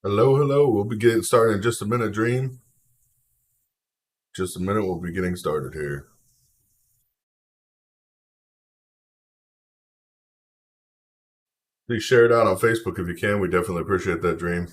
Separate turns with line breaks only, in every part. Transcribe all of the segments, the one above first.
Hello, hello. We'll be getting started in just a minute, Dream. Just a minute, we'll be getting started here. Please share it out on Facebook if you can. We definitely appreciate that, Dream.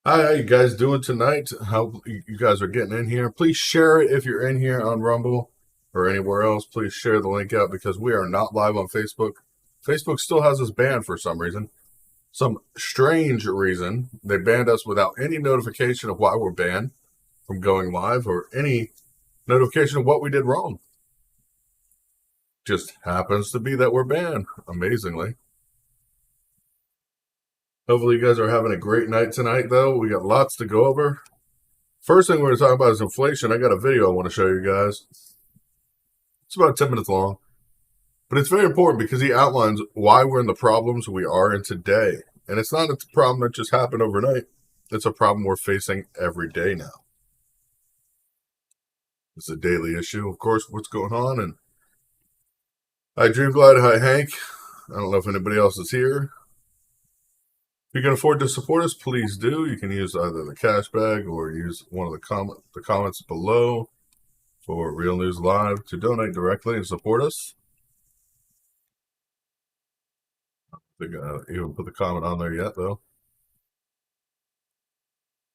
Hi, how you guys doing tonight? How you guys are getting in here? Please share it if you're in here on Rumble or anywhere else. Please share the link out because we are not live on Facebook. Facebook still has us banned for some reason. Some strange reason. They banned us without any notification of why we're banned from going live or any notification of what we did wrong. Just happens to be that we're banned, amazingly. Hopefully you guys are having a great night tonight, though. We got lots to go over. First thing we're going to talk about is inflation. I got a video I want to show you guys. It's about 10 minutes long. But it's very important because he outlines why we're in the problems we are in today. And it's not a problem that just happened overnight. It's a problem we're facing every day now. It's a daily issue, of course, what's going on. And hi, Dreamglide. Hi, Hank. I don't know if anybody else is here. If you can afford to support us, please do. You can use either the cash bag or use one of the comments below for Real News Live to donate directly and support us. I think I even put the comment on there yet, though.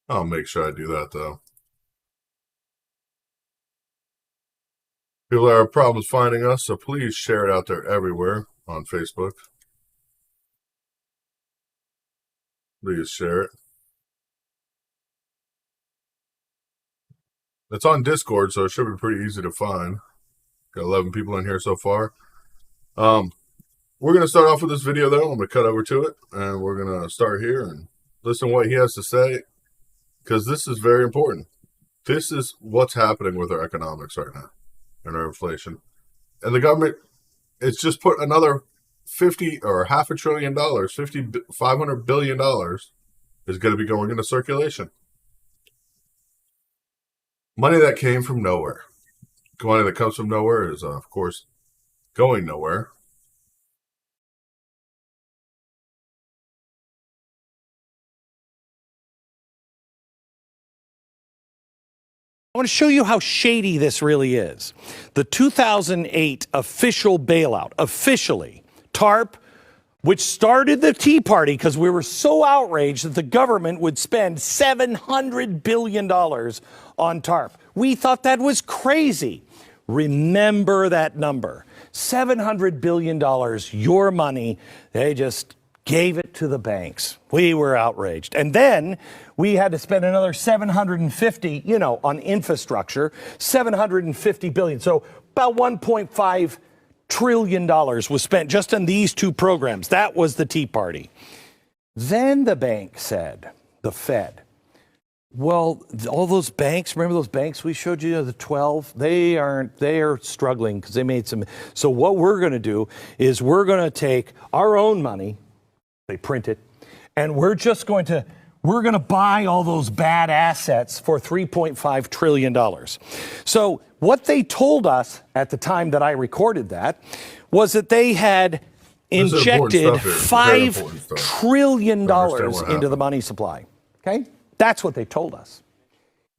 I'll make sure I do that, though. People have problems finding us, so please share it out there everywhere on Facebook. Please share it. It's on Discord, so it should be pretty easy to find. Got 11 people in here so far. We're going to start off with this video, though. I'm going to cut over to it, and we're going to start here and listen to what he has to say, because this is very important. This is what's happening with our economics right now and our inflation. And the government, it's just put another 50 or half a trillion dollars, $500 billion is going to be going into circulation. Money that came from nowhere. Money that comes from nowhere is, of course, going nowhere.
I want to show you how shady this really is. The 2008 official bailout, officially, TARP, which started the Tea Party because we were so outraged that the government would spend $700 billion on TARP. We thought that was crazy. Remember that number. $700 billion, your money. They just gave it to the banks. We were outraged. And then we had to spend another 750, on infrastructure, 750 billion. So about 1.5 trillion dollars was spent just on these two programs. That was the Tea Party. Then the bank said, the Fed, well, all those banks, remember those banks we showed you, the 12? They are struggling because they made some. So what we're going to do is we're going to take our own money, they print it, and we're going to buy all those bad assets for $3.5 trillion. So what they told us at the time that I recorded that was that they had injected $5 trillion into the money supply. Okay? That's what they told us.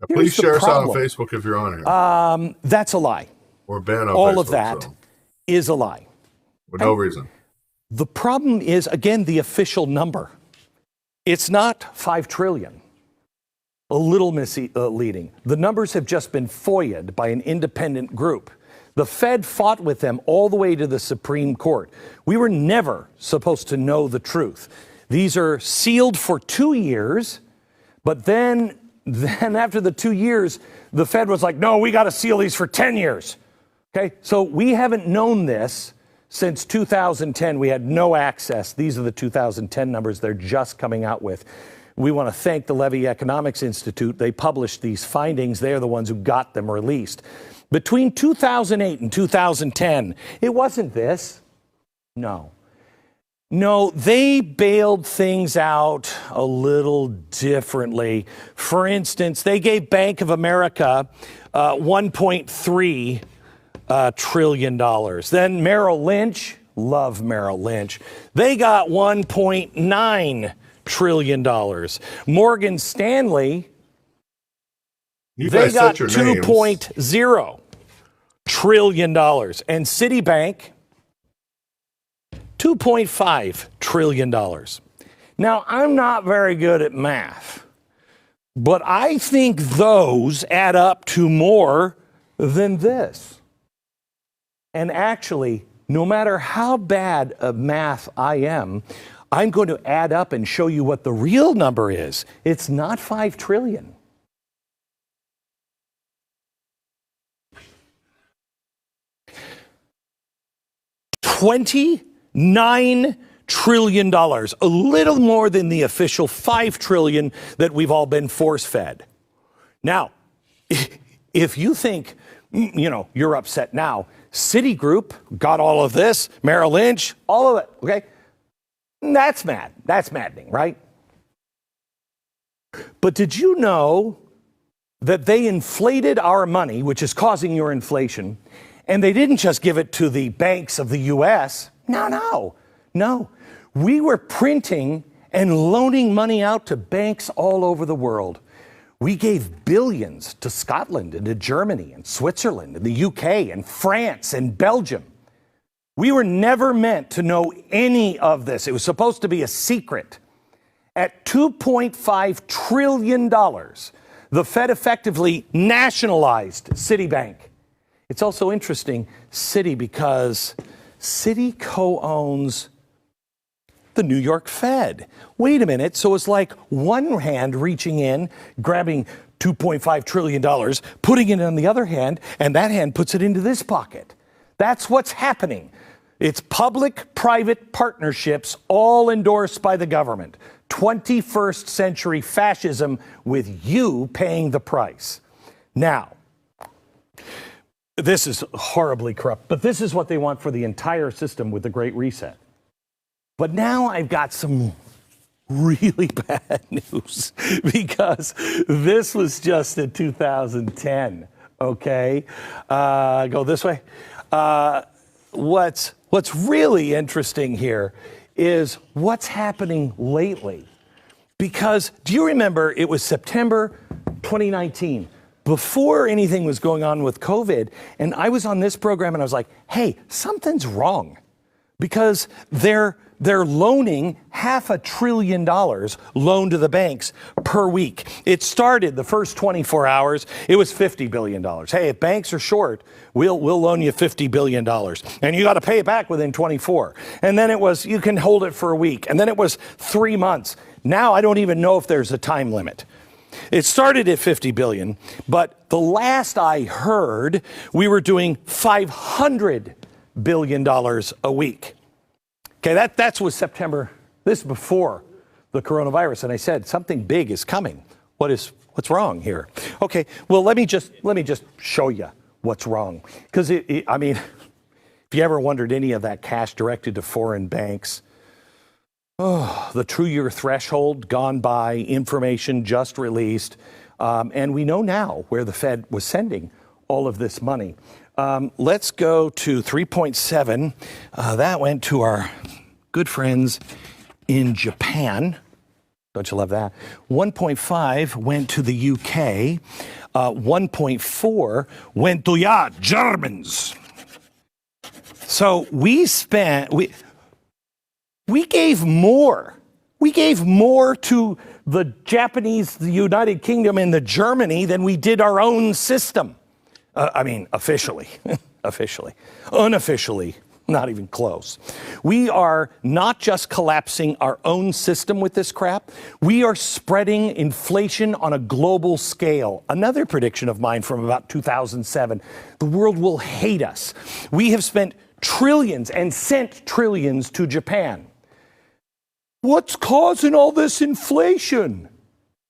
Now, please share us out on Facebook if you're on here.
That's a lie.
Or ban on
all
Facebook,
of that is a lie.
For no reason.
The problem is, again, the official number. It's not 5 trillion. A little misleading. The numbers have just been FOIA'd by an independent group. The Fed fought with them all the way to the Supreme Court. We were never supposed to know the truth. These are sealed for 2 years, but then after the 2 years, the Fed was like, no, we got to seal these for 10 years. Okay, so we haven't known this since 2010. We had no access. These are the 2010 numbers they're just coming out with. We want to thank the Levy Economics Institute. They published these findings. They're the ones who got them released. Between 2008 and 2010, it wasn't this. No, they bailed things out a little differently. For instance, they gave Bank of America $1.3 trillion. Then Merrill Lynch, love Merrill Lynch, they got $1.9 trillion. Morgan Stanley, they got $2.0 trillion. And Citibank, $2.5 trillion. Now, I'm not very good at math, but I think those add up to more than this. And actually, no matter how bad of math I am, I'm going to add up and show you what the real number is. It's not 5 trillion. $29 trillion, a little more than the official 5 trillion that we've all been force-fed. Now, if you think, you're upset now, Citigroup got all of this, Merrill Lynch, all of it, okay? That's mad. That's maddening, right? But did you know that they inflated our money, which is causing your inflation, and they didn't just give it to the banks of the U.S.? No. We were printing and loaning money out to banks all over the world. We gave billions to Scotland and to Germany and Switzerland and the UK and France and Belgium. We were never meant to know any of this. It was supposed to be a secret. At $2.5 trillion, the Fed effectively nationalized Citibank. It's also interesting, Citi, because Citi co-owns the New York Fed. Wait a minute. So it's like one hand reaching in, grabbing $2.5 trillion, putting it on the other hand, and that hand puts it into this pocket. That's what's happening. It's public-private partnerships, all endorsed by the government. 21st century fascism with you paying the price. Now, this is horribly corrupt, but this is what they want for the entire system with the Great Reset. But now I've got some really bad news because this was just in 2010, okay? Go this way. What's really interesting here is what's happening lately. Because do you remember it was September 2019, before anything was going on with COVID, and I was on this program and I was like, hey, something's wrong. because they're loaning $500 billion loan to the banks per week. It started the first 24 hours, it was $50 billion. Hey, if banks are short, we'll loan you $50 billion. And you got to pay it back within 24. And then it was, you can hold it for a week. And then it was 3 months. Now I don't even know if there's a time limit. It started at 50 billion, but the last I heard, we were doing $500 billion a week. Okay, that was September. This is before the coronavirus, and I said something big is coming. What's wrong here? Okay, well let me just show you what's wrong, because I mean, if you ever wondered any of that cash directed to foreign banks. Oh, the 2-year threshold gone by, information just released, and we know now where the Fed was sending all of this money. Let's go to 3.7. That went to our good friends in Japan. Don't you love that? 1.5 went to the UK. 1.4 went to Germans. So we gave more. We gave more to the Japanese, the United Kingdom, and the Germany than we did our own system. I mean, officially, officially, unofficially, not even close. We are not just collapsing our own system with this crap. We are spreading inflation on a global scale. Another prediction of mine from about 2007, the world will hate us. We have spent trillions and sent trillions to Japan. What's causing all this inflation?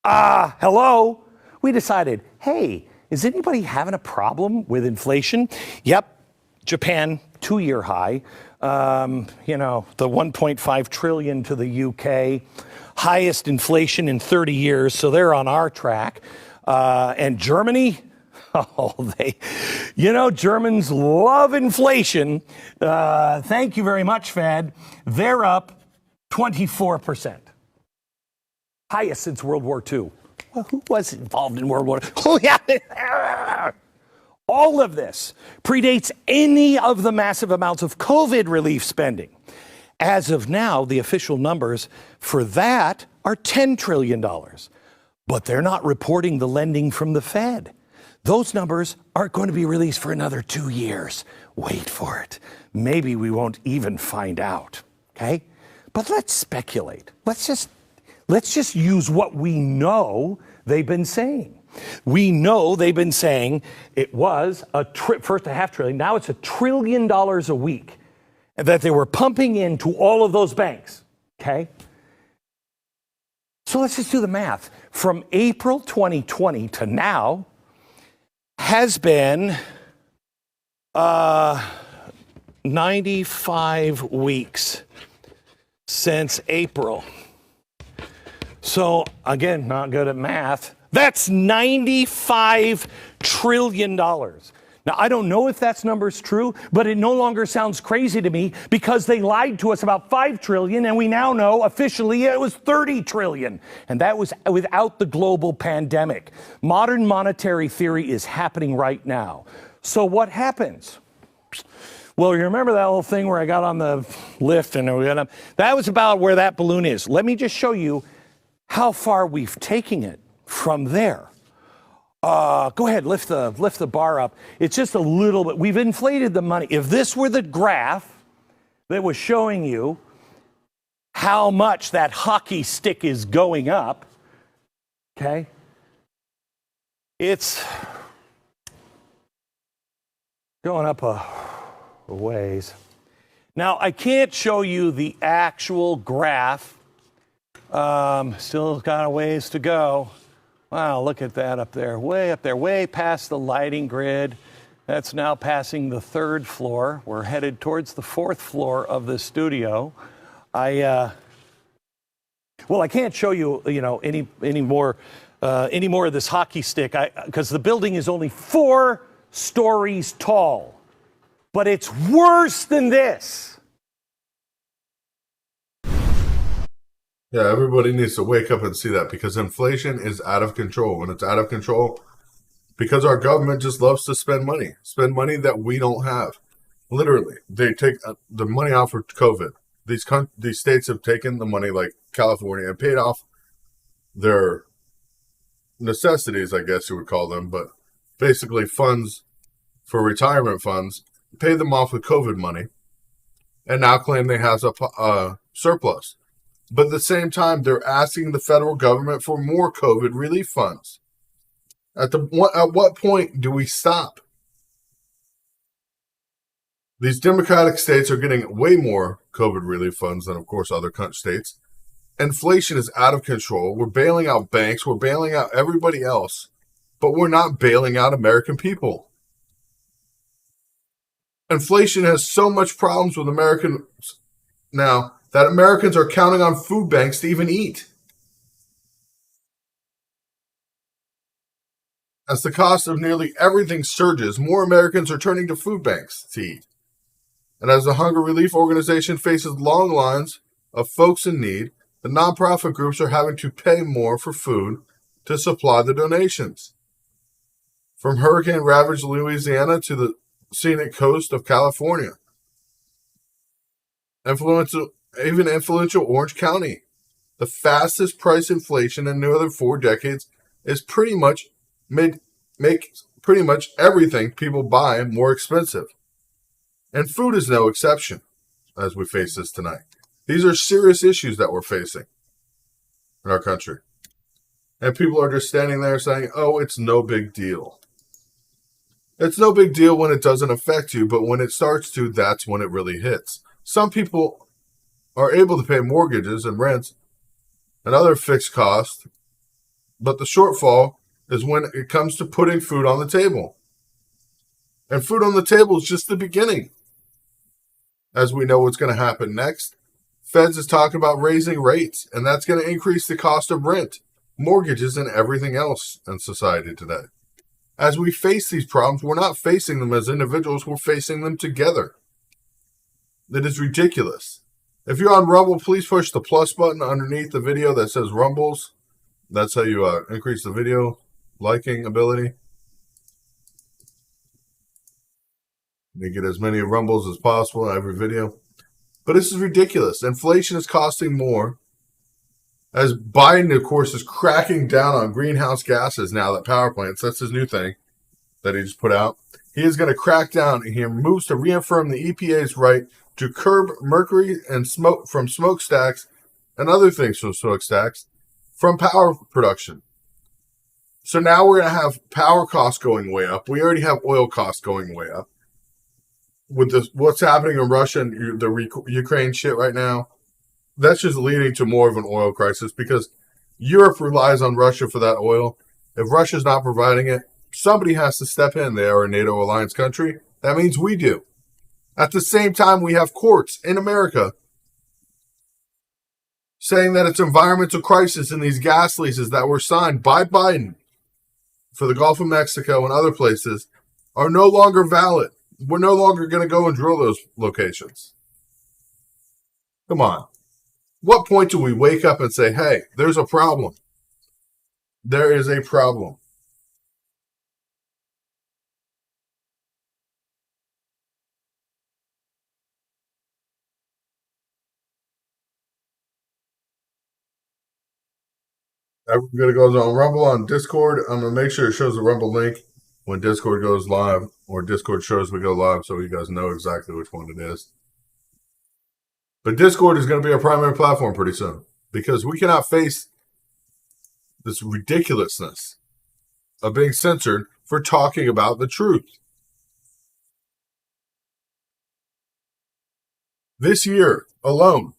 Hello. We decided, hey, is anybody having a problem with inflation? Yep, Japan, 2-year high. The 1.5 trillion to the UK, highest inflation in 30 years, so they're on our track. And Germany, Germans love inflation. Thank you very much, Fed. They're up 24%. Highest since World War II. Well, who was involved in World War II? Oh, yeah. All of this predates any of the massive amounts of COVID relief spending. As of now, the official numbers for that are $10 trillion. But they're not reporting the lending from the Fed. Those numbers aren't going to be released for another 2 years. Wait for it. Maybe we won't even find out. Okay? But let's speculate. Let's just use what we know they've been saying. We know they've been saying it was first $500 billion, now it's $1 trillion a week that they were pumping into all of those banks. Okay? So let's just do the math. From April 2020 to now has been 95 weeks. Since April. So, again, not good at math. That's $95 trillion. Now, I don't know if that number's true, but it no longer sounds crazy to me because they lied to us about $5 trillion, and we now know officially it was $30 trillion. And that was without the global pandemic. Modern monetary theory is happening right now. So what happens? Well, you remember that little thing where I got on the lift and that was about where that balloon is. Let me just show you how far we've taken it from there. Go ahead, lift the bar up. It's just a little bit. We've inflated the money. If this were the graph that was showing you how much that hockey stick is going up, okay, it's going up a ways. Now, I can't show you the actual graph. Still got a ways to go. Wow, look at that up there, way past the lighting grid. That's now passing the 3rd floor. We're headed towards the 4th floor of the studio. I can't show you, any more of this hockey stick, because the building is only 4 stories tall. But it's worse than this.
Yeah, everybody needs to wake up and see that, because inflation is out of control. And it's out of control because our government just loves to spend money that we don't have. Literally, they take the money off for COVID. These states have taken the money, like California, and paid off their necessities, I guess you would call them, but basically funds for retirement funds, pay them off with COVID money, and now claim they have a surplus. But at the same time, they're asking the federal government for more COVID relief funds. At what point do we stop? These Democratic states are getting way more COVID relief funds than, of course, other states. Inflation is out of control. We're bailing out banks. We're bailing out everybody else. But we're not bailing out American people. Inflation has so much problems with Americans now that Americans are counting on food banks to even eat. As the cost of nearly everything surges, more Americans are turning to food banks to eat. And as the Hunger Relief Organization faces long lines of folks in need, the nonprofit groups are having to pay more for food to supply the donations. From hurricane-ravaged Louisiana to the scenic coast of California. Even influential Orange County. The fastest price inflation in nearly 4 decades is pretty much make pretty much everything people buy more expensive. And food is no exception as we face this tonight. These are serious issues that we're facing in our country. And people are just standing there saying, oh, it's no big deal. It's no big deal when it doesn't affect you, but when it starts to, that's when it really hits. Some people are able to pay mortgages and rents and other fixed costs, but the shortfall is when it comes to putting food on the table. And food on the table is just the beginning. As we know what's going to happen next, Feds is talking about raising rates, and that's going to increase the cost of rent, mortgages, and everything else in society today. As we face these problems, we're not facing them as individuals, we're facing them together. It is ridiculous. If you're on Rumble, please push the plus button underneath the video that says Rumbles. That's how you increase the video liking ability. You get as many Rumbles as possible in every video. But this is ridiculous. Inflation is costing more. As Biden, of course, is cracking down on greenhouse gases now, that power plants, that's his new thing that he just put out. He is going to crack down, and he moves to reaffirm the EPA's right to curb mercury and smoke from smokestacks and other things from smokestacks from power production. So now we're going to have power costs going way up. We already have oil costs going way up. With what's happening in Russia and the Ukraine shit right now, that's just leading to more of an oil crisis because Europe relies on Russia for that oil. If Russia's not providing it, somebody has to step in. They are a NATO alliance country. That means we do. At the same time, we have courts in America saying that it's environmental crisis in these gas leases that were signed by Biden for the Gulf of Mexico and other places are no longer valid. We're no longer going to go and drill those locations. Come on. What point do we wake up and say, hey, there's a problem? There is a problem. Everybody goes on Rumble on Discord. I'm going to make sure it shows the Rumble link when Discord goes live, or Discord shows we go live so you guys know exactly which one it is. But Discord is going to be our primary platform pretty soon because we cannot face this ridiculousness of being censored for talking about the truth. This year alone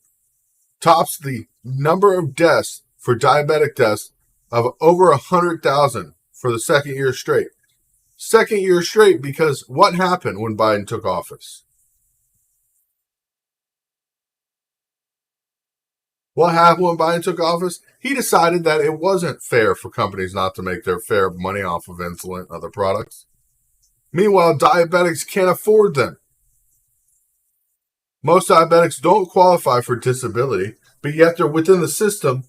tops the number of deaths for diabetic deaths of over 100,000 for the second year straight. Second year straight because what happened when Biden took office? What happened when Biden took office? He decided that it wasn't fair for companies not to make their fair money off of insulin and other products. Meanwhile, diabetics can't afford them. Most diabetics don't qualify for disability, but yet they're within the system,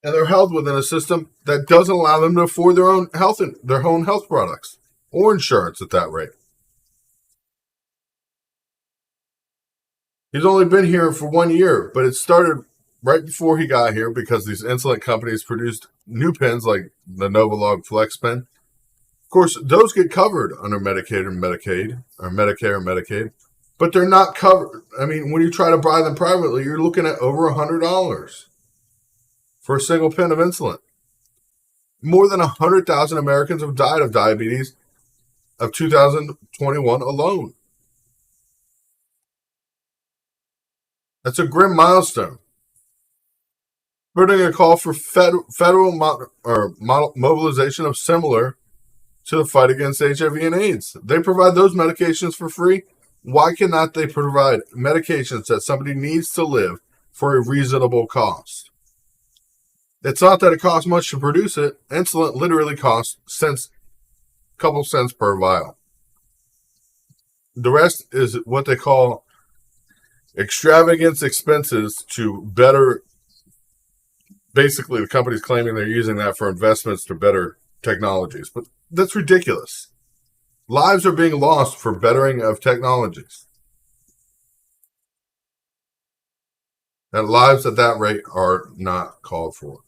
and they're held within a system that doesn't allow them to afford their own health products or insurance at that rate. He's only been here for 1 year, but it started right before he got here because these insulin companies produced new pens like the Novolog Flex pen. Of course, those get covered under Medicaid or Medicaid, or Medicare and Medicaid, but they're not covered. I mean, when you try to buy them privately, you're looking at over $100 for a single pen of insulin. More than 100,000 Americans have died of diabetes of 2021 alone. That's a grim milestone. Putting a call for federal mobilization of similar to the fight against HIV and AIDS. They provide those medications for free. Why cannot they provide medications that somebody needs to live for a reasonable cost? It's not that it costs much to produce it. Insulin literally costs a couple cents per vial. The rest is what they call extravagance expenses to better. Basically, the company's claiming they're using that for investments to better technologies, but that's ridiculous. Lives are being lost for bettering of technologies. And lives at that rate are not called for.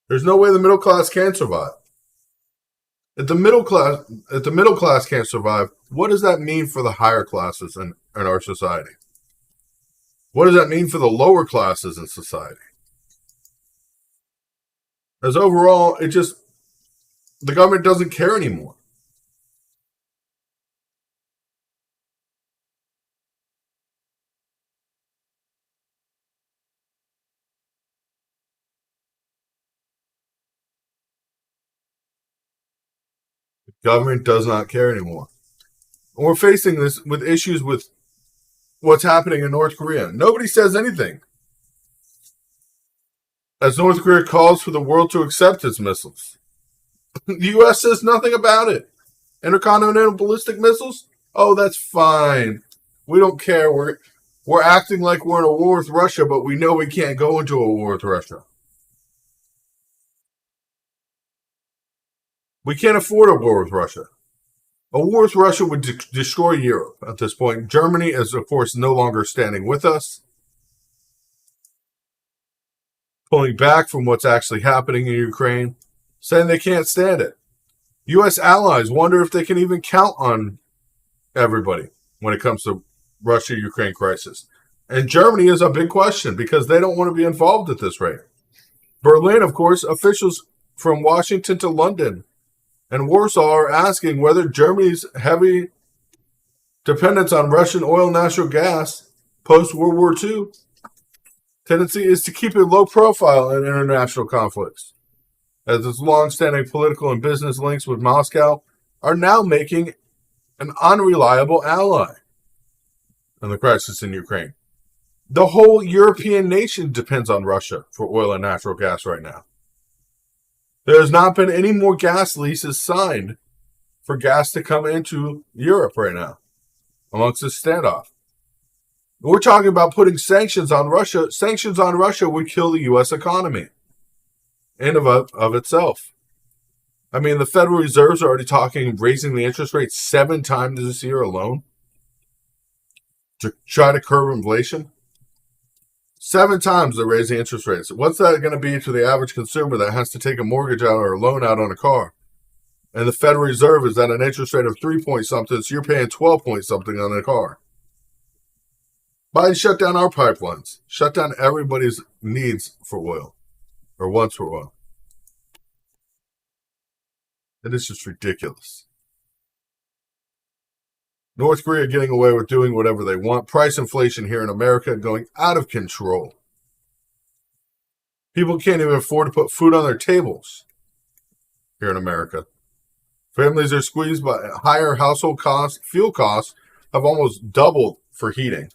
There's no way the middle class can survive. If the middle class can't survive, what does that mean for the higher classes in our society? What does that mean for the lower classes in society? As overall, the government doesn't care anymore. The government does not care anymore. And we're facing this with issues with what's happening in North Korea. Nobody says anything. As North Korea calls for the world to accept its missiles. The U.S. says nothing about it. Intercontinental ballistic missiles? Oh, that's fine. We don't care. We're acting like we're in a war with Russia, but we know we can't go into a war with Russia. We can't afford a war with Russia. A war with Russia would destroy Europe at this point. Germany is, of course, no longer standing with us. Pulling back from what's actually happening in Ukraine, saying they can't stand it. U.S. allies wonder if they can even count on everybody when it comes to Russia-Ukraine crisis. And Germany is a big question because they don't want to be involved at this rate. Berlin, of course, officials from Washington to London and Warsaw are asking whether Germany's heavy dependence on Russian oil and natural gas post-World War II tendency is to keep a low profile in international conflicts, as its long-standing political and business links with Moscow are now making an unreliable ally in the crisis in Ukraine. The whole European nation depends on Russia for oil and natural gas right now. There has not been any more gas leases signed for gas to come into Europe right now amongst this standoff. We're talking about putting sanctions on Russia. Sanctions on Russia would kill the U.S. economy in of itself. I mean, the Federal Reserve's already talking raising the interest rate 7 times this year alone to try to curb inflation. 7 times they're raising interest rates. What's that going to be to the average consumer that has to take a mortgage out or a loan out on a car? And the Federal Reserve is at an interest rate of 3 point something, so you're paying 12 point something on a car. Biden shut down our pipelines, shut down everybody's needs for oil, or wants for oil. It is just ridiculous. North Korea getting away with doing whatever they want. Price inflation here in America going out of control. People can't even afford to put food on their tables here in America. Families are squeezed by higher household costs. Fuel costs have almost doubled for heating.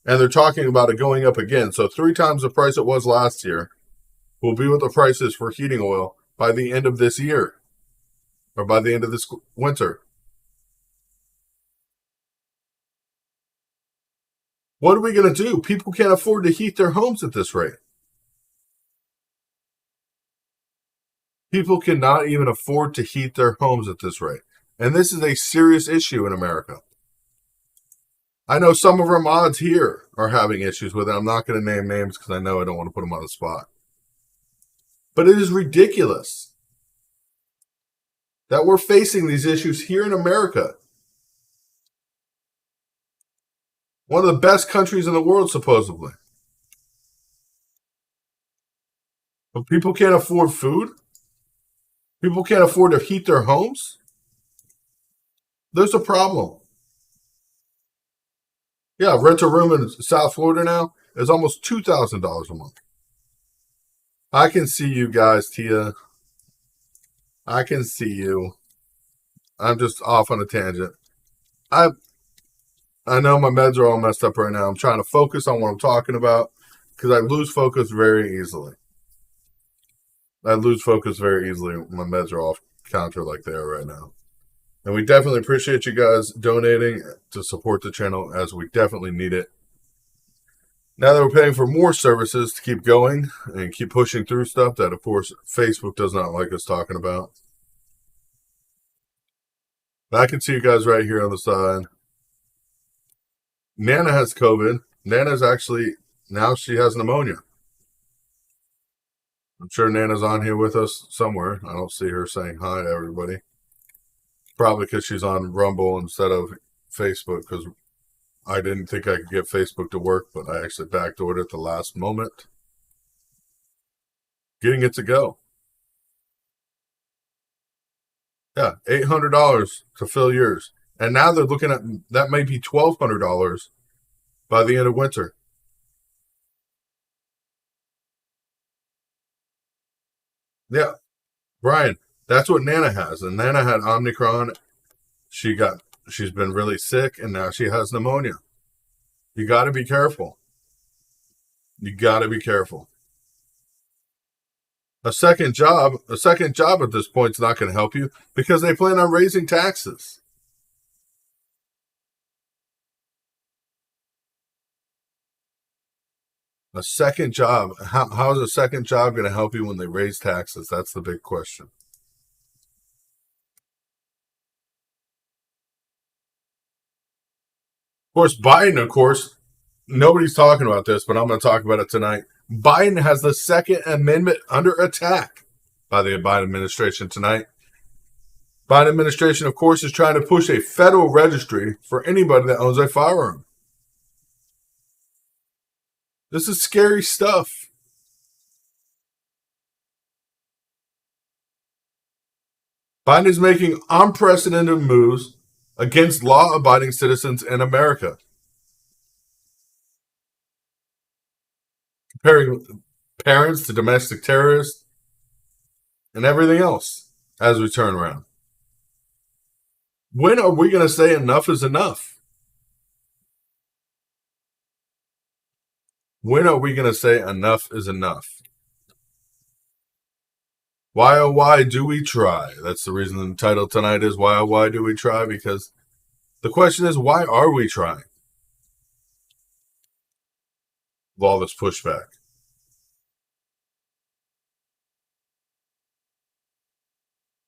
And they're talking about it going up again. So 3 times the price it was last year will be what the price is for heating oil by the end of this year. Or by the end of this winter. What are we going to do? People can't afford to heat their homes at this rate. People cannot even afford to heat their homes at this rate. And this is a serious issue in America. I know some of our mods here are having issues with it. I'm not going to name names because I know I don't want to put them on the spot. But it is ridiculous that we're facing these issues here in America. One of the best countries in the world, supposedly. But people can't afford food? People can't afford to heat their homes? There's a problem. Yeah, rent a room in South Florida now is almost $2,000 a month. I can see you guys, Tia. I can see you. I'm just off on a tangent. I know my meds are all messed up right now. I'm trying to focus on what I'm talking about because I lose focus very easily. My meds are off counter like they are right now. And we definitely appreciate you guys donating to support the channel, as we definitely need it. Now that we're paying for more services to keep going and keep pushing through stuff that, of course, Facebook does not like us talking about. But I can see you guys right here on the side. Nana has COVID. Nana's actually, now she has pneumonia. I'm sure Nana's on here with us somewhere. I don't see her saying hi to everybody. Probably because she's on Rumble instead of Facebook, because I didn't think I could get Facebook to work, but I actually backdoored it at the last moment. Getting it to go. Yeah, $800 to fill yours. And now they're looking at, that may be $1,200 by the end of winter. Yeah, Brian, that's what Nana has. And Nana had Omicron. She's been really sick, and now she has pneumonia. You got to be careful. You got to be careful. A second job at this point is not going to help you because they plan on raising taxes. A second job. How is a second job going to help you when they raise taxes? That's the big question. Of course, nobody's talking about this, but I'm going to talk about it tonight. Biden has the Second Amendment under attack by the Biden administration tonight. Biden administration, of course, is trying to push a federal registry for anybody that owns a firearm. This is scary stuff. Biden is making unprecedented moves against law-abiding citizens in America. Comparing parents to domestic terrorists and everything else as we turn around. When are we going to say enough is enough? When are we going to say enough is enough? Why, oh, why do we try? That's the reason the title tonight is Why, oh, why do we try? Because the question is, why are we trying? With all this pushback.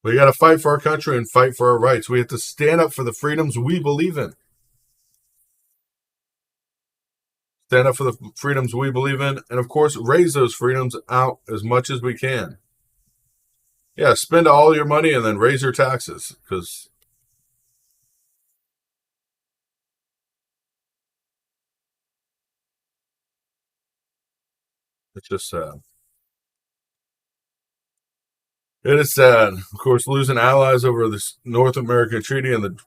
We got to fight for our country and fight for our rights. We have to stand up for the freedoms we believe in. Stand up for the freedoms we believe in, and of course, raise those freedoms out as much as we can. Yeah, spend all your money and then raise your taxes, because it's just sad. It is sad. Of course, losing allies over this North American treaty and the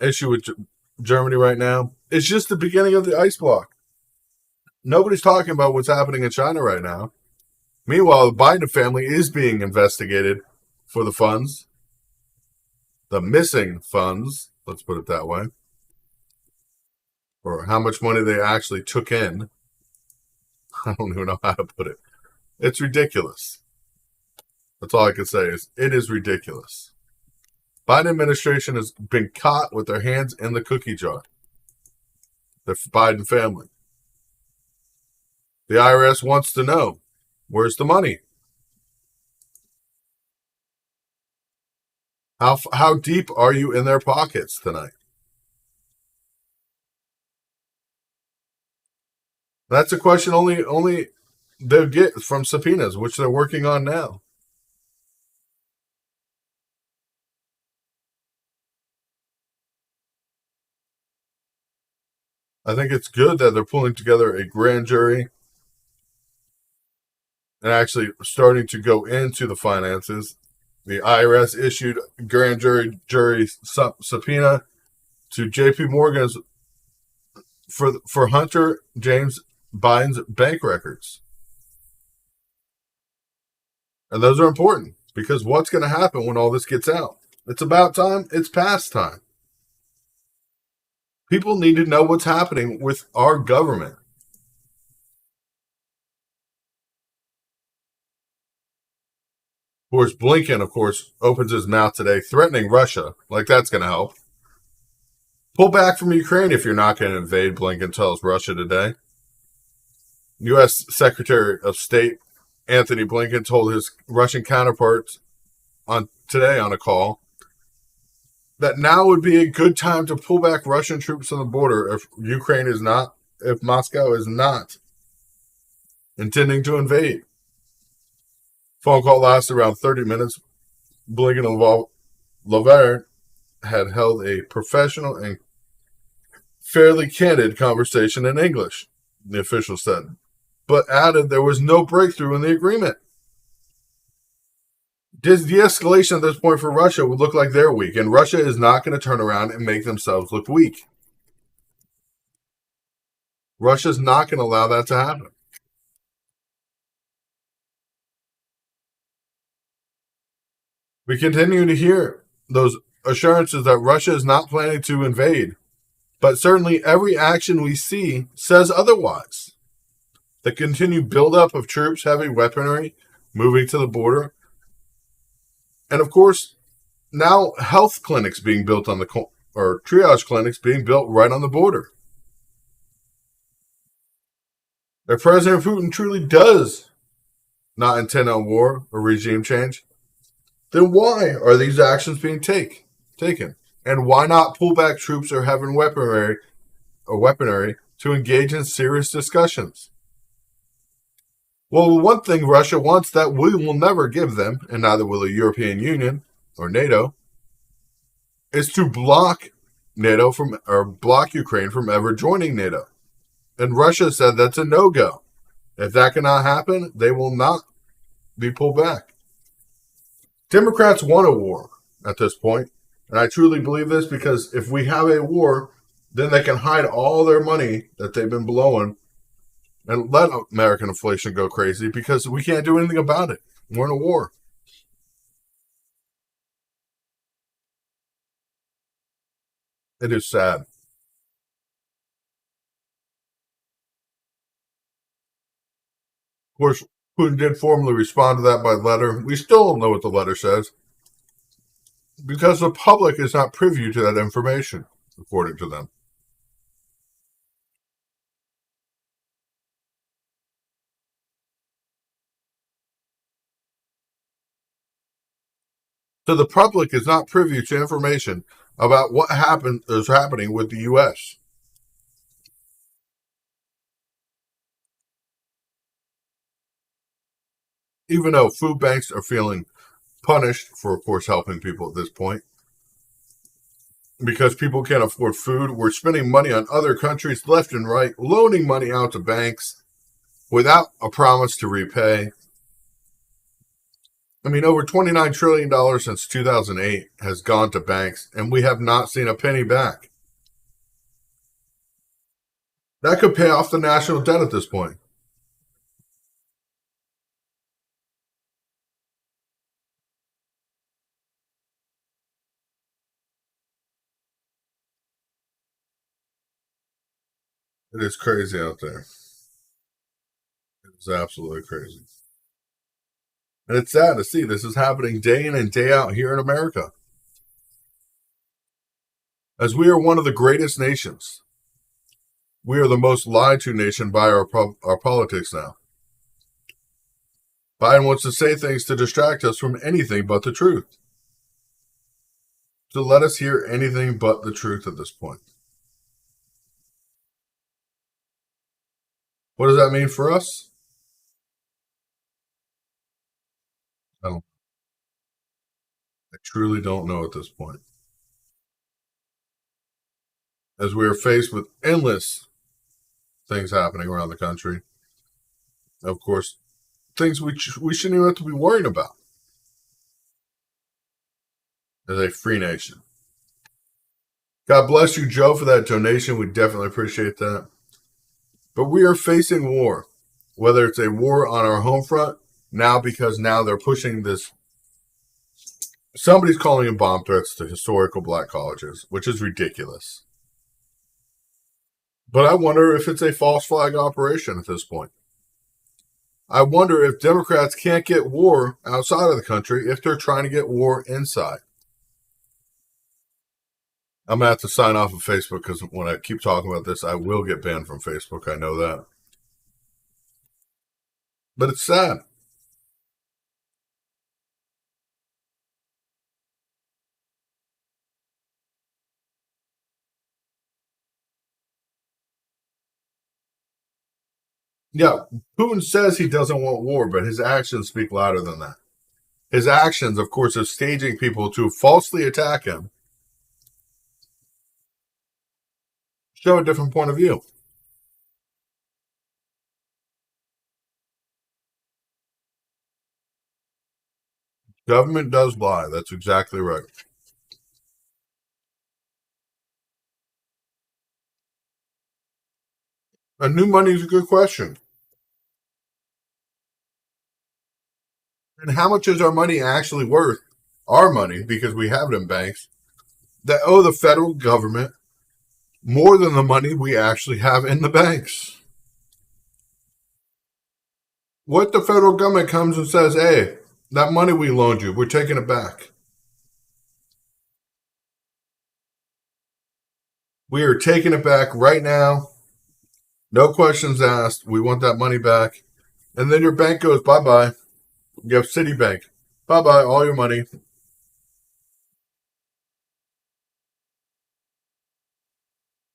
issue with Germany right now. It's just the beginning of the ice block. Nobody's talking about what's happening in China right now. Meanwhile, the Biden family is being investigated for the funds, the missing funds, let's put it that way, or how much money they actually took in. I don't even know how to put it. It's ridiculous. That's all I can say is it is ridiculous. Biden administration has been caught with their hands in the cookie jar. The Biden family. The IRS wants to know, where's the money? How deep are you in their pockets tonight? That's a question only they'll get from subpoenas, which they're working on now. I think it's good that they're pulling together a grand jury and actually starting to go into the finances. The IRS issued grand jury subpoena to J.P. Morgan's for Hunter James Biden's bank records, and those are important because what's going to happen when all this gets out? It's about time. It's past time. People need to know what's happening with our government. Of course, Blinken, opens his mouth today threatening Russia. Like that's going to help. Pull back from Ukraine if you're not going to invade, Blinken tells Russia today. U.S. Secretary of State Anthony Blinken told his Russian counterparts today on a call that now would be a good time to pull back Russian troops on the border if Moscow is not intending to invade. Phone call lasted around 30 minutes. Blinken and Lavrov had held a professional and fairly candid conversation in English, the official said, but added there was no breakthrough in the agreement. De-escalation at this point for Russia would look like they're weak, and Russia is not going to turn around and make themselves look weak. Russia's not going to allow that to happen. We continue to hear those assurances that Russia is not planning to invade, but certainly every action we see says otherwise. The continued buildup of troops, heavy weaponry, moving to the border, and of course, now health clinics being built or triage clinics being built right on the border. If President Putin truly does not intend on war or regime change, then why are these actions being taken? And why not pull back troops or having weaponry to engage in serious discussions? Well, one thing Russia wants that we will never give them, and neither will the European Union or NATO, is to block block Ukraine from ever joining NATO. And Russia said that's a no-go. If that cannot happen, they will not be pulled back. Democrats want a war at this point, and I truly believe this because if we have a war, then they can hide all their money that they've been blowing and let American inflation go crazy because we can't do anything about it. We're in a war. It is sad. Of course, Putin did formally respond to that by letter. We still don't know what the letter says because the public is not privy to that information, according to them. So the public is not privy to information about what is happening with the U.S. Even though food banks are feeling punished for, of course, helping people at this point. Because people can't afford food, we're spending money on other countries left and right, loaning money out to banks without a promise to repay. I mean, over $29 trillion since 2008 has gone to banks, and we have not seen a penny back. That could pay off the national debt at this point. It is crazy out there. It is absolutely crazy. And it's sad to see this is happening day in and day out here in America. As we are one of the greatest nations, we are the most lied to nation by our politics now. Biden wants to say things to distract us from anything but the truth. to let us hear anything but the truth at this point. What does that mean for us? I truly don't know at this point. As we are faced with endless things happening around the country, of course, things we shouldn't even have to be worrying about as a free nation. God bless you, Joe, for that donation. We definitely appreciate that. But we are facing war, whether it's a war on our home front, now because now they're pushing this. Somebody's calling in bomb threats to historical black colleges, which is ridiculous. But I wonder if it's a false flag operation at this point. I wonder if Democrats can't get war outside of the country if they're trying to get war inside. I'm going to have to sign off of Facebook because when I keep talking about this, I will get banned from Facebook. I know that. But it's sad. Yeah, Putin says he doesn't want war, but his actions speak louder than that. His actions, of course, of staging people to falsely attack him, show a different point of view. Government does lie. That's exactly right. And new money is a good question. And how much is our money actually worth? Our money, because we have it in banks, that owe the federal government more than the money we actually have in the banks. What the federal government comes and says, hey, that money we loaned you, we're taking it back. We are taking it back right now. No questions asked. We want that money back. And then your bank goes, bye bye. You have Citibank. Bye bye, all your money.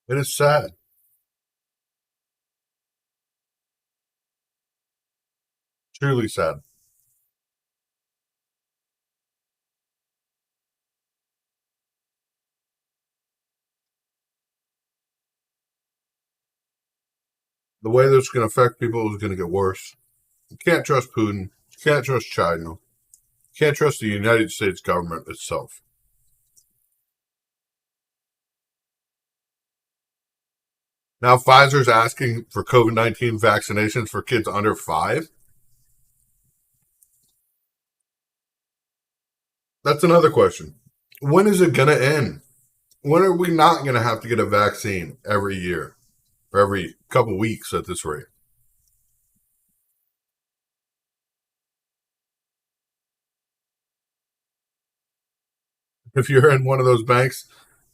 It is sad. Truly sad. The way this is going to affect people is going to get worse. You can't trust Putin. You can't trust China. You can't trust the United States government itself. Now, Pfizer's asking for COVID-19 vaccinations for kids under 5. That's another question. When is it going to end? When are we not going to have to get a vaccine every year or every couple weeks at this rate? If you're in one of those banks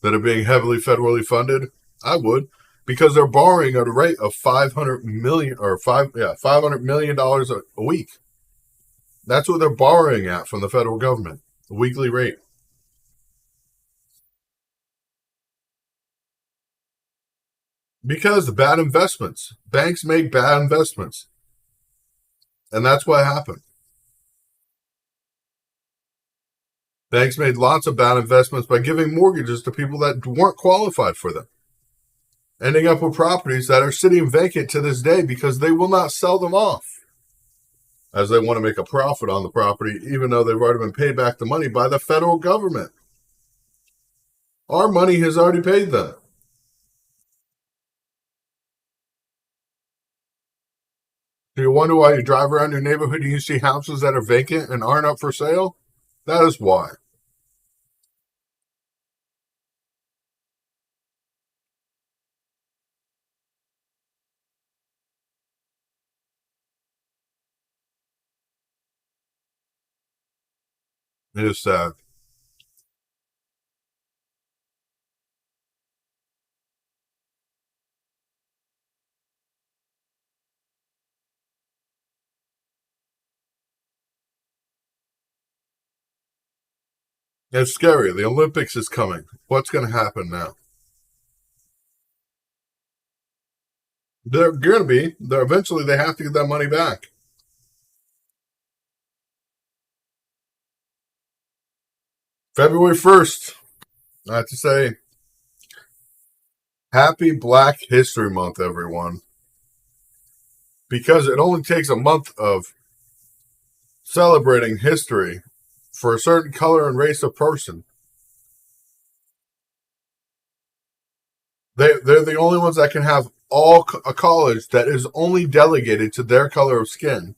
that are being heavily federally funded, I would, because they're borrowing at a rate of $500 million a week. That's what they're borrowing at from the federal government, the weekly rate. Because the bad investments, banks make bad investments, and that's what happened. Banks made lots of bad investments by giving mortgages to people that weren't qualified for them, ending up with properties that are sitting vacant to this day because they will not sell them off, as they want to make a profit on the property, even though they've already been paid back the money by the federal government. Our money has already paid them. Do you wonder why you drive around your neighborhood and you see houses that are vacant and aren't up for sale? That is why. It is sad. It's scary. The Olympics is coming. What's going to happen now? They're going to be. Eventually, they have to get that money back. February 1st, I have to say, happy Black History Month, everyone. Because it only takes a month of celebrating history for a certain color and race of person. They're the only ones that can have a college that is only delegated to their color of skin.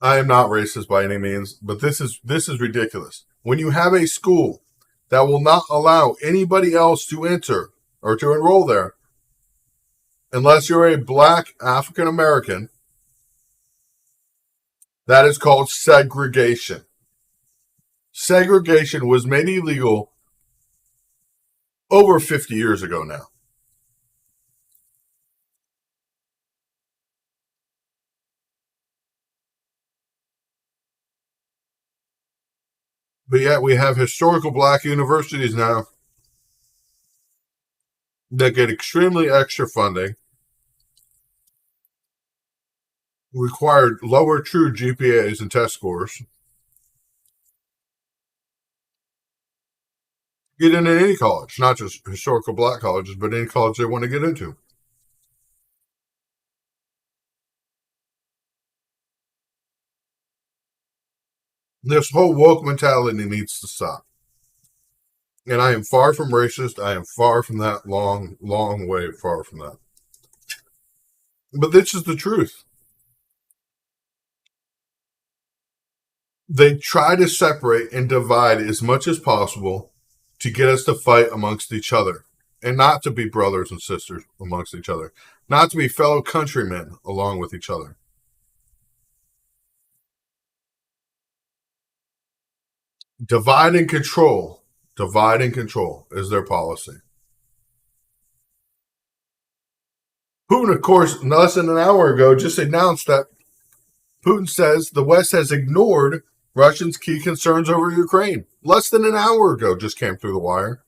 I am not racist by any means, but this is ridiculous. When you have a school that will not allow anybody else to enter or to enroll there unless you're a Black African American, that is called segregation. Segregation was made illegal over 50 years ago now. But yet we have historical Black universities now that get extremely extra funding, required lower true GPAs and test scores, get into any college, not just historical Black colleges, but any college they want to get into. This whole woke mentality needs to stop. And I am far from racist. I am far from that, long, long way far from that. But this is the truth. They try to separate and divide as much as possible to get us to fight amongst each other and not to be brothers and sisters amongst each other, not to be fellow countrymen along with each other. Divide and control is their policy. Putin, of course, less than an hour ago, just announced that Putin says the West has ignored Russians' key concerns over Ukraine. Less than an hour ago, just came through the wire.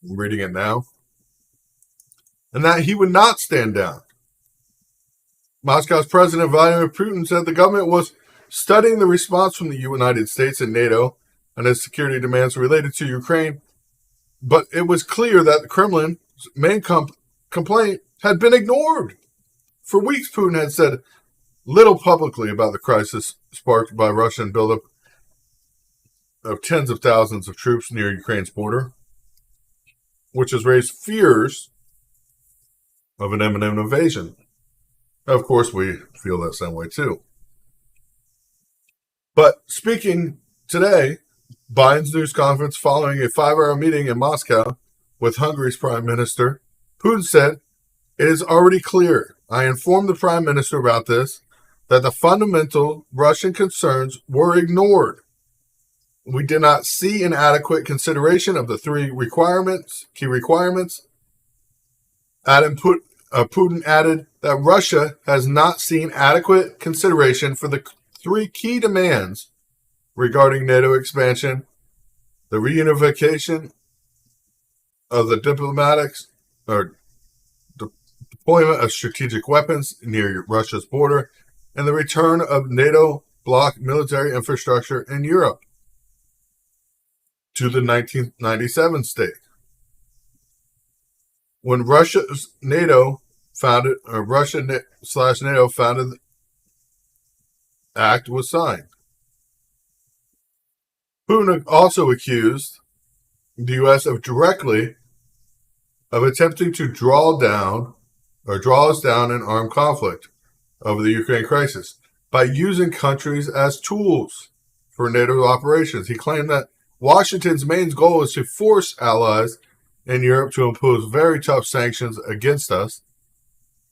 I'm reading it now. And that he would not stand down. Moscow's President Vladimir Putin said the government was studying the response from the United States and NATO and its security demands related to Ukraine, but it was clear that the Kremlin's main complaint had been ignored. For weeks, Putin had said little publicly about the crisis sparked by Russian buildup of tens of thousands of troops near Ukraine's border, which has raised fears of an imminent invasion. Of course, we feel that same way too. But speaking today, Biden's news conference following a 5-hour meeting in Moscow with Hungary's prime minister, Putin said, "It is already clear. I informed the prime minister about this, that the fundamental Russian concerns were ignored. We did not see an adequate consideration of the three key requirements. Putin added that Russia has not seen adequate consideration for the three key demands regarding NATO expansion, the reunification of the deployment of strategic weapons near Russia's border, and the return of NATO bloc military infrastructure in Europe to the 1997 state. When Russia/NATO founded Act was signed." Putin also accused the U.S. of attempting to draw us down in armed conflict over the Ukraine crisis by using countries as tools for NATO operations. He claimed that Washington's main goal is to force allies in Europe to impose very tough sanctions against us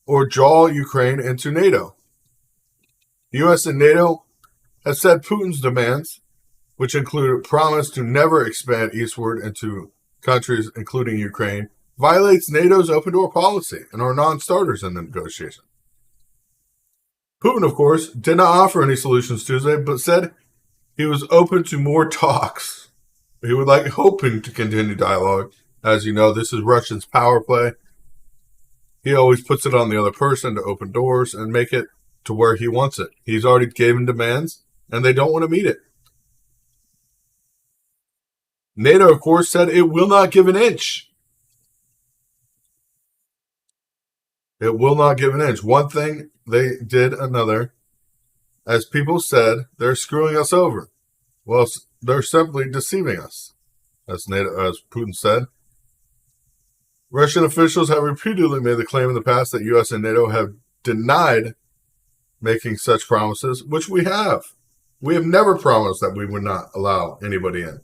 or draw Ukraine into NATO. The U.S. and NATO have said Putin's demands, which include a promise to never expand eastward into countries including Ukraine, violates NATO's open door policy and are non-starters in the negotiation. Putin, of course, did not offer any solutions Tuesday, but said he was open to more talks. He would like hoping to continue dialogue. As you know, this is Russia's power play. He always puts it on the other person to open doors and make it to where he wants it. He's already given demands, and they don't want to meet it. NATO, of course, said it will not give an inch. It will not give an inch. One thing, they did another. As people said, they're screwing us over. Well, they're simply deceiving us, as Putin said. Russian officials have repeatedly made the claim in the past that U.S. and NATO have denied making such promises, which we have. We have never promised that we would not allow anybody in.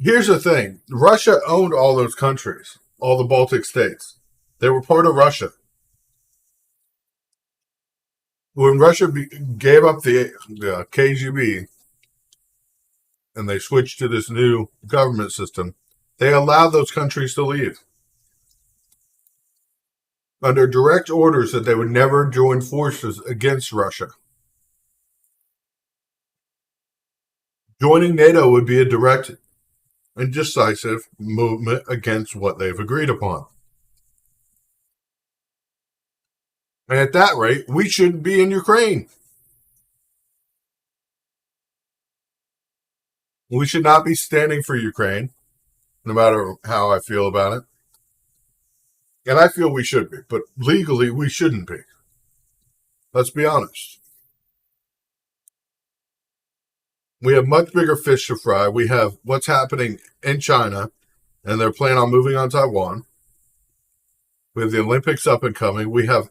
Here's the thing. Russia owned all those countries, all the Baltic states. They were part of Russia. When Russia gave up the KGB and they switched to this new government system, they allowed those countries to leave under direct orders that they would never join forces against Russia. Joining NATO would be a direct and decisive movement against what they've agreed upon. And at that rate, we shouldn't be in Ukraine. We should not be standing for Ukraine, no matter how I feel about it. And I feel we should be, but legally we shouldn't be. Let's be honest. We have much bigger fish to fry. We have what's happening in China, and they're planning on moving on Taiwan. We have the Olympics up and coming. We have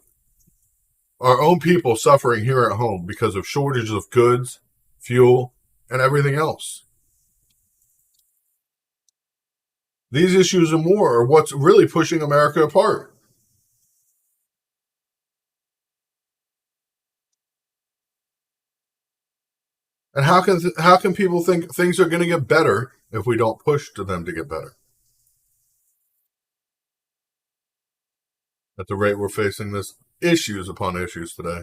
our own people suffering here at home because of shortages of goods, fuel, and everything else. These issues and more are what's really pushing America apart. And how can people think things are going to get better if we don't push to them to get better? At the rate we're facing this, issues upon issues today.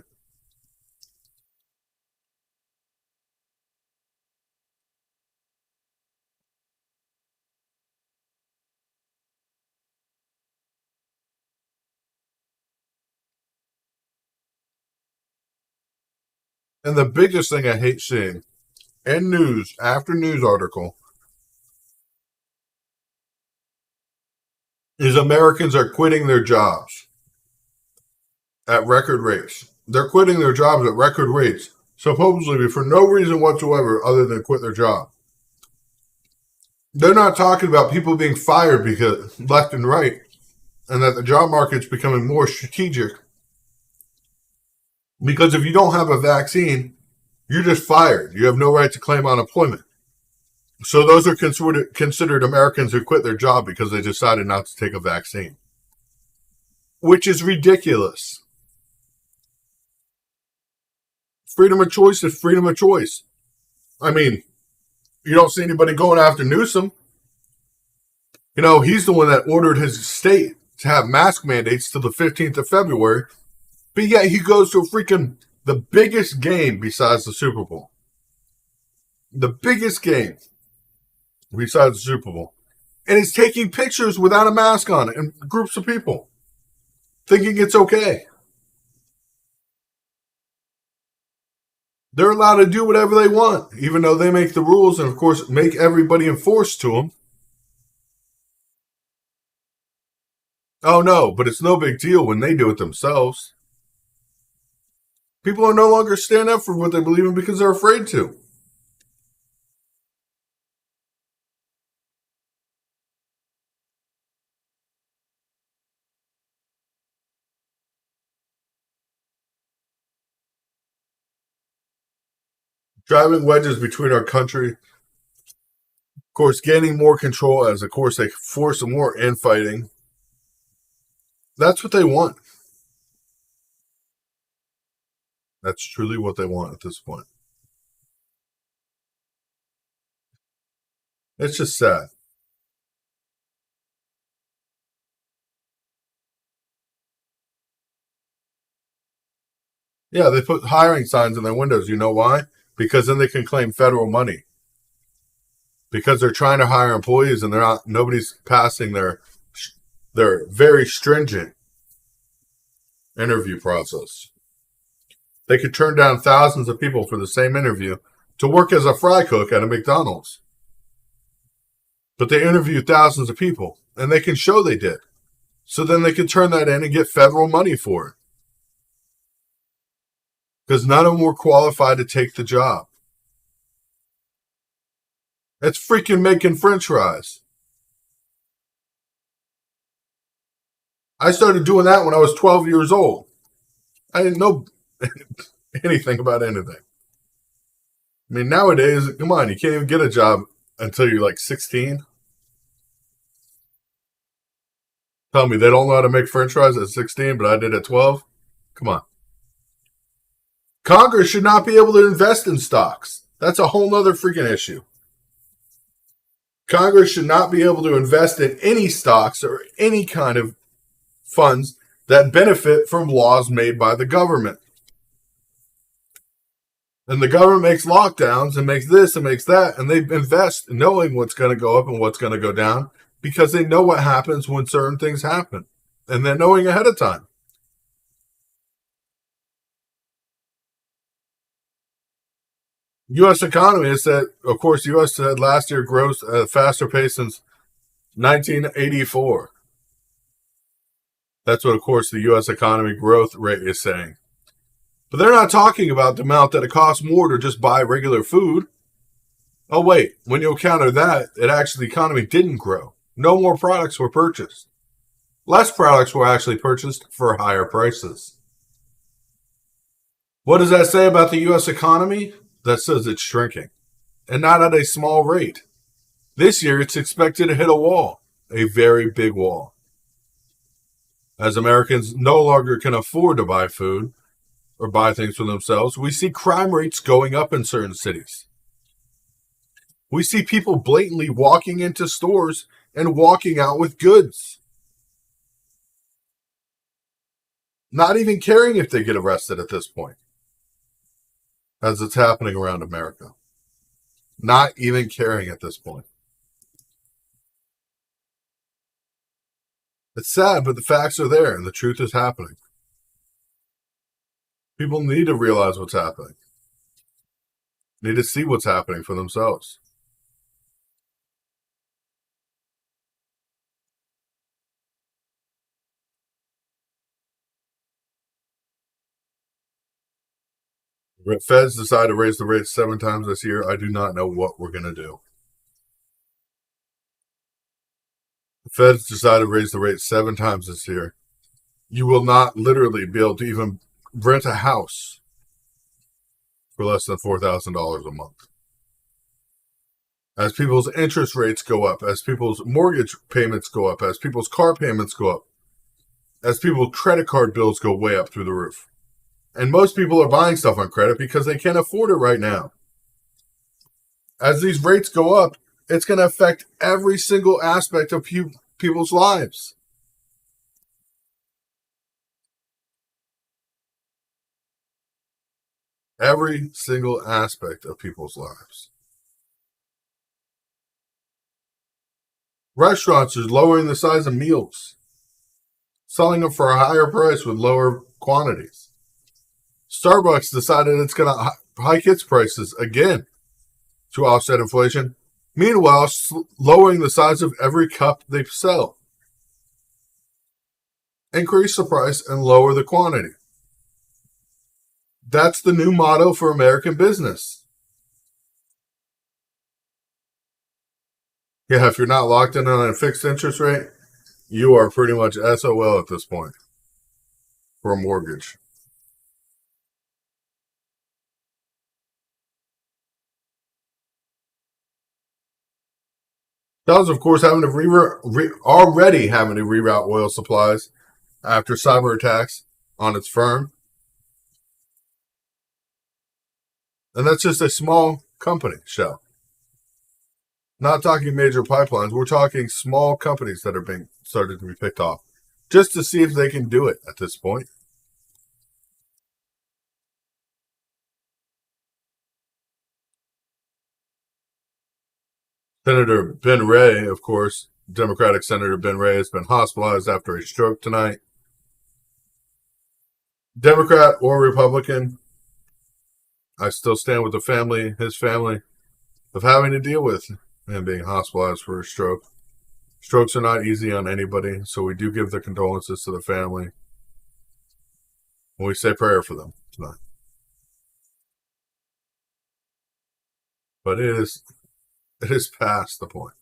And the biggest thing I hate seeing in news after news article is Americans are quitting their jobs at record rates. They're quitting their jobs at record rates, supposedly for no reason whatsoever other than quit their job. They're not talking about people being fired because left and right, and that the job market's becoming more strategic. Because if you don't have a vaccine, you're just fired. You have no right to claim unemployment. So those are considered Americans who quit their job because they decided not to take a vaccine, which is ridiculous. Freedom of choice is freedom of choice. I mean, you don't see anybody going after Newsom. You know, he's the one that ordered his state to have mask mandates till the 15th of February. But yet he goes to the biggest game besides the Super Bowl. The biggest game besides the Super Bowl. And he's taking pictures without a mask on in groups of people, thinking it's okay. They're allowed to do whatever they want, even though they make the rules and, of course, make everybody enforce to them. Oh, no, but it's no big deal when they do it themselves. People are no longer standing up for what they believe in because they're afraid to. Driving wedges between our country, of course, gaining more control as, of course, they force more infighting. That's what they want. That's truly what they want at this point. It's just sad. Yeah, they put hiring signs in their windows. You know why? Because then they can claim federal money. Because they're trying to hire employees and nobody's passing their very stringent interview process. They could turn down thousands of people for the same interview to work as a fry cook at a McDonald's. But they interviewed thousands of people, and they can show they did. So then they can turn that in and get federal money for it. Because none of them were qualified to take the job. It's freaking making French fries. I started doing that when I was 12 years old. I didn't know anything about anything. I mean, nowadays, come on, you can't even get a job until you're like 16. Tell me they don't know how to make French fries at 16, but I did at 12? Come on. Congress should not be able to invest in stocks. That's a whole nother freaking issue. Congress should not be able to invest in any stocks or any kind of funds that benefit from laws made by the government. And the government makes lockdowns and makes this and makes that, and they invest knowing what's going to go up and what's going to go down because they know what happens when certain things happen, and they're knowing ahead of time. U.S. economy is that, of course, U.S. had last year grows at a faster pace since 1984. That's what, of course, the U.S. economy growth rate is saying. But they're not talking about the amount that it costs more to just buy regular food. Oh, wait, when you counter that, the economy didn't grow. No more products were purchased. Less products were actually purchased for higher prices. What does that say about the U.S. economy? That says it's shrinking, and not at a small rate. This year, it's expected to hit a wall, a very big wall. As Americans no longer can afford to buy food or buy things for themselves, we see crime rates going up in certain cities. We see people blatantly walking into stores and walking out with goods, not even caring if they get arrested at this point. As it's happening around America. Not even caring at this point. It's sad, but the facts are there and the truth is happening. People need to realize what's happening. Need to see what's happening for themselves. Feds decide to raise the rates 7 times this year. I do not know what we're going to do. The Feds decide to raise the rates 7 times this year. You will not literally be able to even rent a house for less than $4,000 a month. As people's interest rates go up, as people's mortgage payments go up, as people's car payments go up, as people's credit card bills go way up through the roof. And most people are buying stuff on credit because they can't afford it right now. As these rates go up, it's going to affect every single aspect of people's lives. Every single aspect of people's lives. Restaurants are lowering the size of meals, selling them for a higher price with lower quantities. Starbucks decided it's going to hike its prices again to offset inflation. Meanwhile, lowering the size of every cup they sell. Increase the price and lower the quantity. That's the new motto for American business. Yeah, if you're not locked in on a fixed interest rate, you are pretty much SOL at this point for a mortgage. Dows, of course, already having to reroute oil supplies after cyber attacks on its firm. And that's just a small company, Shell. Not talking major pipelines. We're talking small companies that are being started to be picked off just to see if they can do it at this point. Senator Ben Ray, of course, Democratic Senator Ben Ray has been hospitalized after a stroke tonight. Democrat or Republican, I still stand with the family, his family, of having to deal with him being hospitalized for a stroke. Strokes are not easy on anybody, so we do give the condolences to the family. And we say prayer for them tonight. But it is past the point.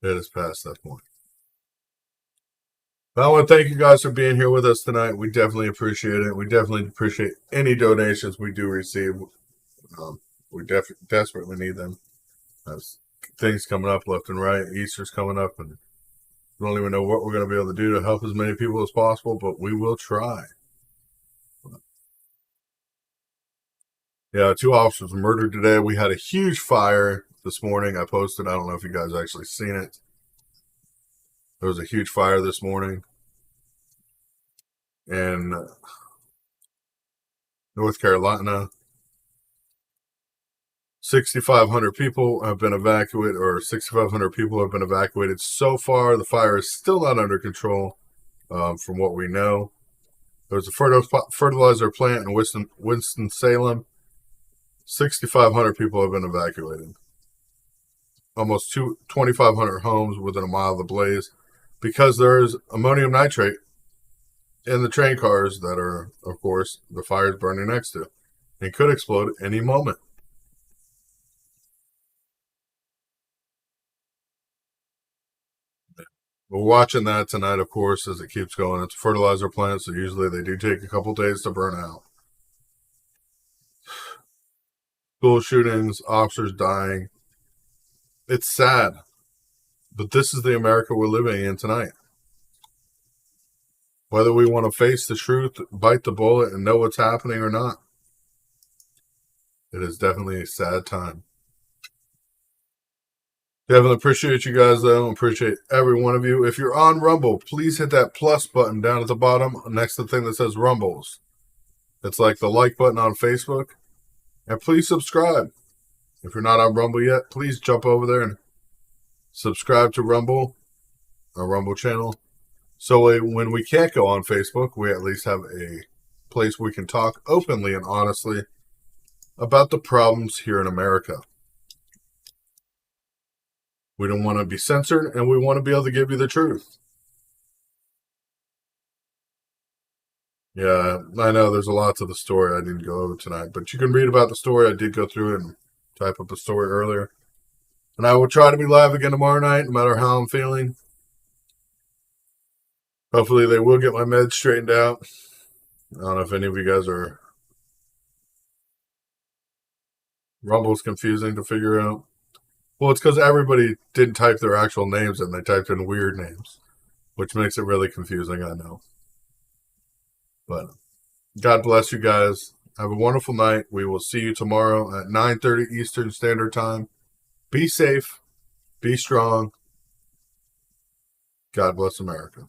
It is past that point. But I want to thank you guys for being here with us tonight. We definitely appreciate it. We definitely appreciate any donations we do receive. We desperately need them. There's things coming up left and right. Easter's coming up, and we don't even know what we're going to be able to do to help as many people as possible, but we will try. Yeah, 2 officers were murdered today. We had a huge fire this morning. I posted. I don't know if you guys actually seen it. There was a huge fire this morning in North Carolina. 6,500 people have been evacuated, or 6,500 people have been evacuated so far. The fire is still not under control, from what we know. There's a fertilizer plant in Winston-Salem. 6,500 people have been evacuated. Almost 2,500 homes within a mile of the blaze, because there is ammonium nitrate in the train cars that are, of course, the fire is burning next to. It could explode any moment. We're watching that tonight, of course, as it keeps going. It's a fertilizer plant, so usually they do take a couple days to burn out. School shootings, officers dying. It's sad, but this is the America we're living in tonight. Whether we want to face the truth, bite the bullet, and know what's happening or not, it is definitely a sad time. Definitely appreciate you guys, though. Appreciate every one of you. If you're on Rumble, please hit that plus button down at the bottom next to the thing that says Rumbles. It's like the like button on Facebook. And please subscribe. If you're not on Rumble yet, please jump over there and subscribe to Rumble, our Rumble channel. So when we can't go on Facebook, we at least have a place we can talk openly and honestly about the problems here in America. We don't want to be censored, and we want to be able to give you the truth. Yeah, I know there's a lot to the story I didn't go over tonight, but you can read about the story. I did go through it and type up the story earlier. And I will try to be live again tomorrow night, no matter how I'm feeling. Hopefully they will get my meds straightened out. I don't know if any of you guys are... Rumble's confusing to figure out. Well, it's because everybody didn't type their actual names in. They typed in weird names, which makes it really confusing, I know. But God bless you guys. Have a wonderful night. We will see you tomorrow at 9:30 Eastern Standard Time. Be safe. Be strong. God bless America.